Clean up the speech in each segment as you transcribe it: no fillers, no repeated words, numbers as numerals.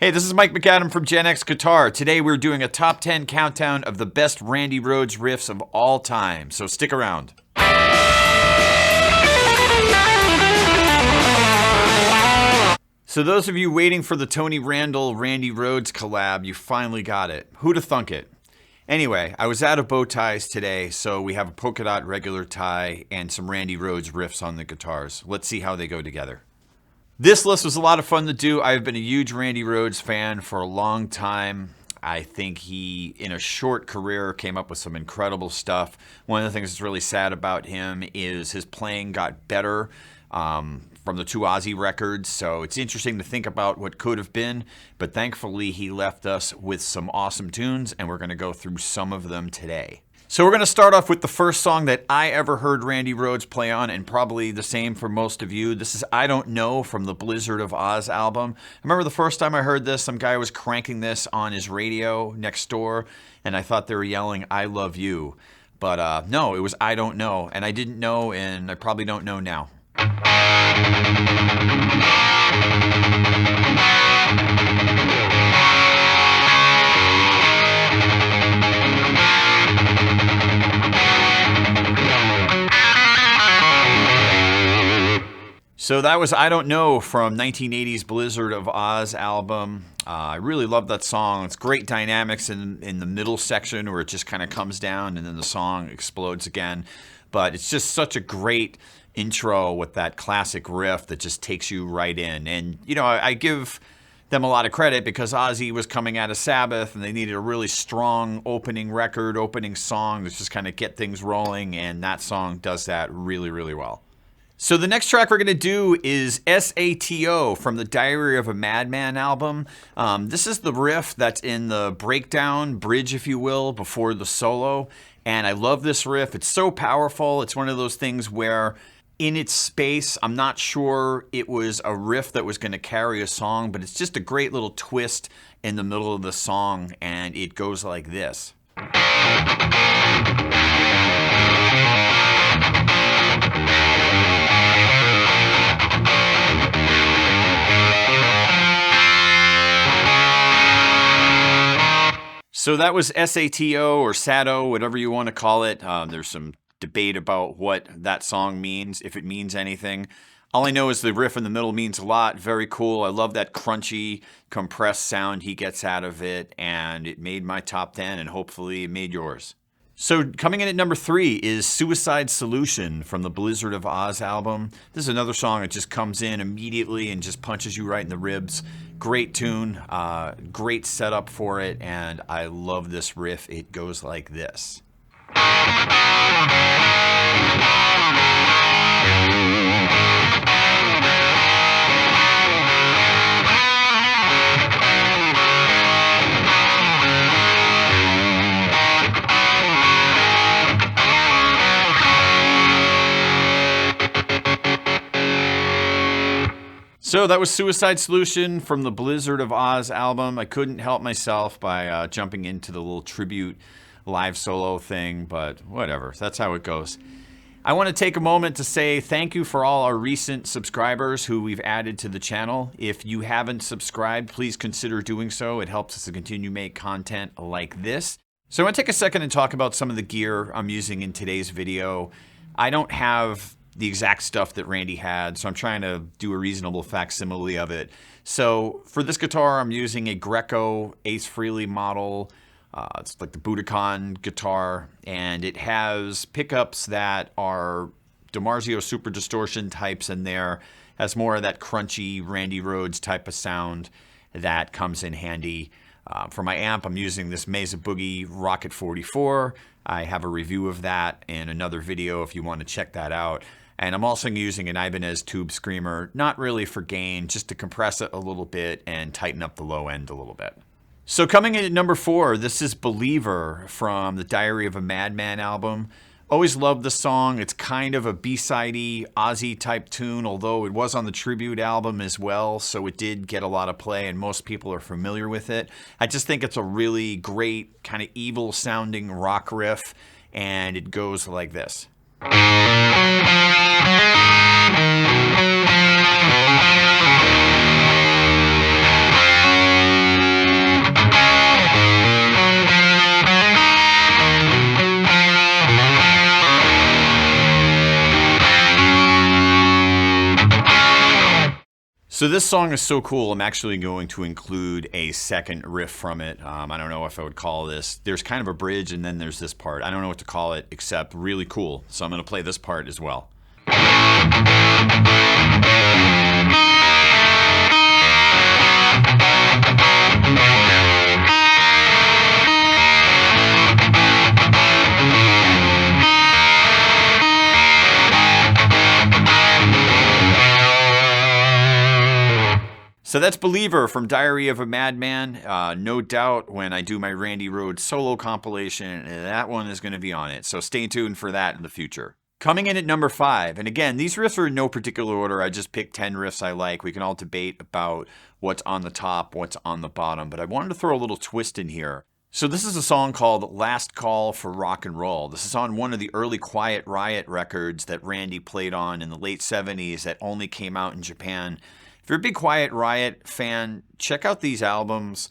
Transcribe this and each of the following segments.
Hey, this is Mike McAdam from GenX Guitar. Today we're doing a top 10 countdown of the best Randy Rhoads riffs of all time, so stick around. So those of you waiting for the Tony Randall-Randy Rhoads collab, you finally got it. Who'da thunk it? Anyway, I was out of bow ties today, so we have a polka dot regular tie and some Randy Rhoads riffs on the guitars. Let's see how they go together. This list was a lot of fun to do. I've been a huge Randy Rhoads fan for a long time. I think he, in a short career, came up with some incredible stuff. One of the things that's really sad about him is his playing got better from the two Ozzy records. So it's interesting to think about what could have been. But thankfully, he left us with some awesome tunes, and we're going to go through some of them today. So we're going to start off with the first song that I ever heard Randy Rhoads play on, and probably the same for most of you. This is I Don't Know from the Blizzard of Oz album. I remember the first time I heard this, some guy was cranking this on his radio next door, and I thought they were yelling, I love you. But no, it was I Don't Know, and I didn't know, and I probably don't know now. So that was I Don't Know from 1980's Blizzard of Oz album. I really love that song. It's great dynamics in the middle section where it just kind of comes down and then the song explodes again. But it's just such a great intro with that classic riff that just takes you right in. And, you know, I give them a lot of credit because Ozzy was coming out of Sabbath and they needed a really strong opening record, opening song to just kind of get things rolling. And that song does that really, really well. So the next track we're going to do is SATO from the Diary of a Madman album. This is the riff that's in the breakdown, bridge if you will, before the solo. And I love this riff. It's so powerful. It's one of those things where in its space, I'm not sure it was a riff that was going to carry a song, but it's just a great little twist in the middle of the song. And it goes like this. So that was SATO or SATO, whatever you want to call it. There's some debate about what that song means, if it means anything. All I know is the riff in the middle means a lot. Very cool. I love that crunchy, compressed sound he gets out of it. And it made my top 10 and hopefully it made yours. So coming in at number 3 is Suicide Solution from the Blizzard of Oz album. This is another song that just comes in immediately and just punches you right in the ribs. Great tune, great setup for it, and I love this riff. It goes like this. So that was Suicide Solution from the Blizzard of Oz album. I couldn't help myself by jumping into the little tribute live solo thing, but whatever. That's how it goes. I want to take a moment to say thank you for all our recent subscribers who we've added to the channel. If you haven't subscribed, please consider doing so. It helps us to continue to make content like this. So I want to take a second and talk about some of the gear I'm using in today's video. I don't have the exact stuff that Randy had, so I'm trying to do a reasonable facsimile of it. So for this guitar, I'm using a Greco Ace Frehley model. It's like the Budokan guitar, and it has pickups that are DiMarzio Super Distortion types in there. Has more of that crunchy Randy Rhoads type of sound that comes in handy. For my amp, I'm using this Mesa Boogie Rocket 44. I have a review of that in another video if you want to check that out. And I'm also using an Ibanez Tube Screamer, not really for gain, just to compress it a little bit and tighten up the low end a little bit. So coming in at number 4, this is Believer from the Diary of a Madman album. Always loved the song. It's kind of a B-sidey, Ozzy type tune, although it was on the tribute album as well, so it did get a lot of play and most people are familiar with it. I just think it's a really great, kind of evil sounding rock riff, and it goes like this. So this song is so cool, I'm actually going to include a second riff from it. I don't know if I would call this. There's kind of a bridge and then there's this part. I don't know what to call it except really cool. So I'm going to play this part as well. So that's Believer from Diary of a Madman. No doubt when I do my Randy Rhoads solo compilation, that one is going to be on it. So stay tuned for that in the future. Coming in at number 5, and again, these riffs are in no particular order. I just picked 10 riffs I like. We can all debate about what's on the top, what's on the bottom, but I wanted to throw a little twist in here. So this is a song called Last Call for Rock and Roll. This is on one of the early Quiet Riot records that Randy played on in the late 70s that only came out in Japan. If you're a big Quiet Riot fan, check out these albums.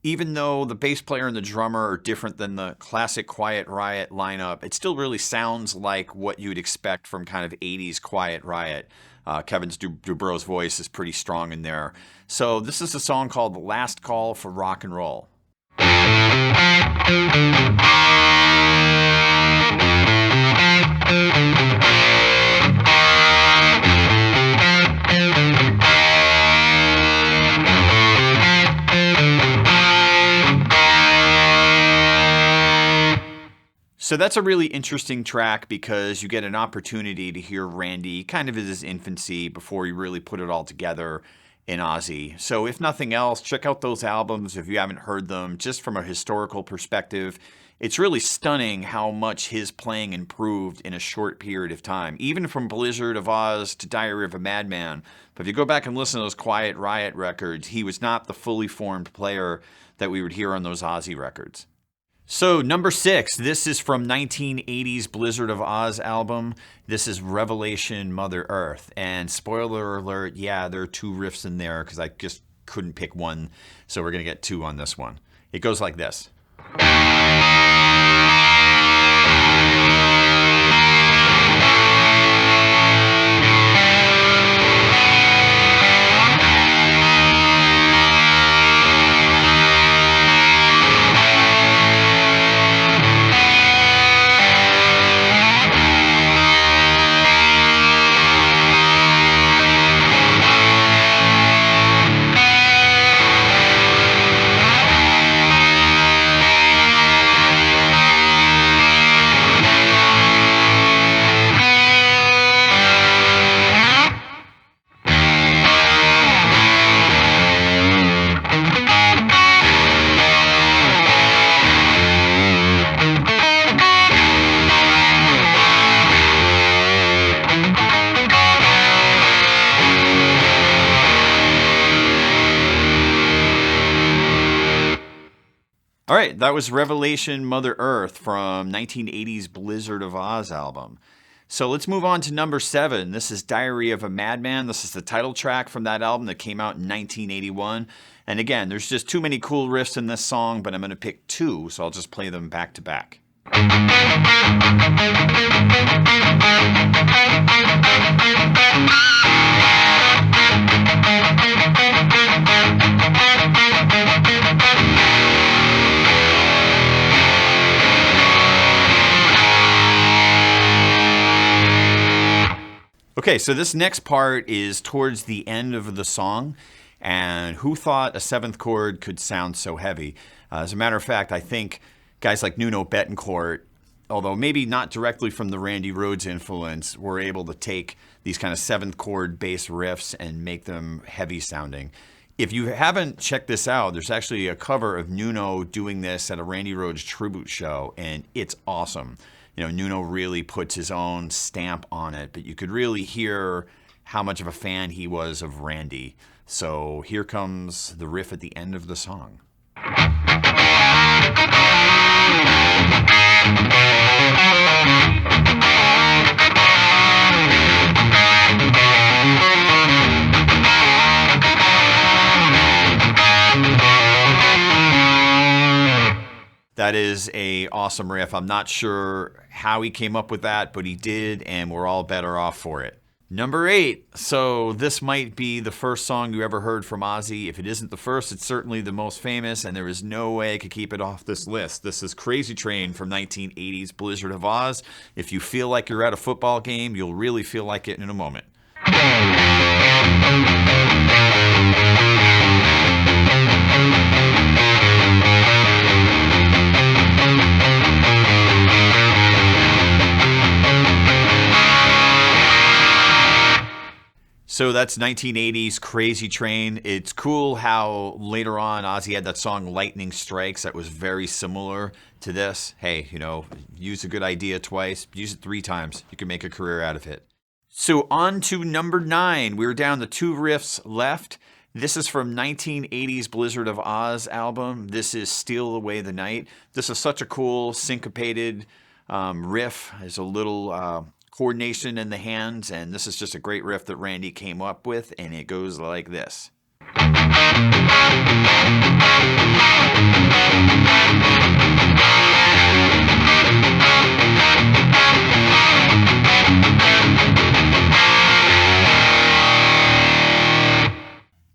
Even though the bass player and the drummer are different than the classic Quiet Riot lineup, it still really sounds like what you'd expect from kind of 80s Quiet Riot. Kevin Dubro's voice is pretty strong in there. So this is a song called Last Call for Rock and Roll. So that's a really interesting track because you get an opportunity to hear Randy kind of in his infancy before he really put it all together in Ozzy. So if nothing else, check out those albums if you haven't heard them, just from a historical perspective. It's really stunning how much his playing improved in a short period of time, even from Blizzard of Oz to Diary of a Madman. But if you go back and listen to those Quiet Riot records, he was not the fully formed player that we would hear on those Ozzy records. So number 6, this is from 1980's Blizzard of Oz album. This is Revelation Mother Earth. And spoiler alert, yeah, there are 2 riffs in there because I just couldn't pick one. So we're going to get 2 on this one. It goes like this. All right, that was Revelation Mother Earth from 1980's Blizzard of Oz album. So let's move on to number 7. This is Diary of a Madman. This is the title track from that album that came out in 1981. And again, there's just too many cool riffs in this song, but I'm going to pick 2, so I'll just play them back to back. Okay, so this next part is towards the end of the song, and who thought a 7th chord could sound so heavy? As a matter of fact, I think guys like Nuno Bettencourt, although maybe not directly from the Randy Rhoads influence, were able to take these kind of 7th chord bass riffs and make them heavy sounding. If you haven't checked this out, there's actually a cover of Nuno doing this at a Randy Rhoads tribute show, and it's awesome. You know, Nuno really puts his own stamp on it, but you could really hear how much of a fan he was of Randy. So here comes the riff at the end of the song. That is a awesome riff. I'm not sure how he came up with that, but he did, and we're all better off for it. Number 8. So this might be the first song you ever heard from Ozzy. If it isn't the first, it's certainly the most famous, and there is no way I could keep it off this list. This is Crazy Train from 1980's Blizzard of Oz. If you feel like you're at a football game, you'll really feel like it in a moment. So that's 1980's Crazy Train. It's cool how later on Ozzy had that song Lightning Strikes that was very similar to this. Hey, you know, use a good idea twice, use it 3 times. You can make a career out of it. So on to number 9. We're down to 2 riffs left. This is from 1980's Blizzard of Oz album. This is Steal Away the Night. This is such a cool syncopated riff. There's a little coordination in the hands, and this is just a great riff that Randy came up with, and it goes like this.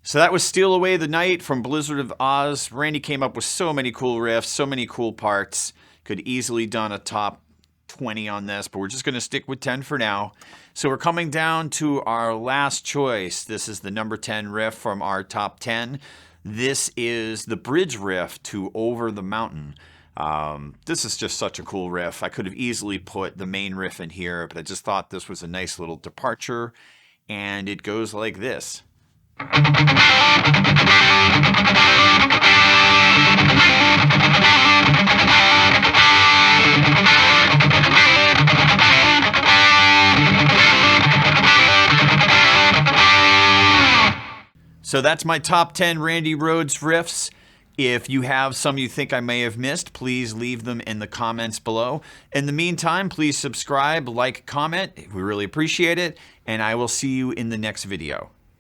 So that was Steal Away the Night from Blizzard of Oz. Randy came up with so many cool riffs, so many cool parts. Could easily done a top 20 on this, but we're just going to stick with 10 for now. So we're coming down to our last choice. This is the number 10 riff from our top 10. This is the bridge riff to Over the Mountain. This is just such a cool riff. I could have easily put the main riff in here, but I just thought this was a nice little departure, and it goes like this. So that's my top 10 Randy Rhoads riffs. If you have some you think I may have missed, please leave them in the comments below. In the meantime, please subscribe, like, comment. We really appreciate it, and I will see you in the next video.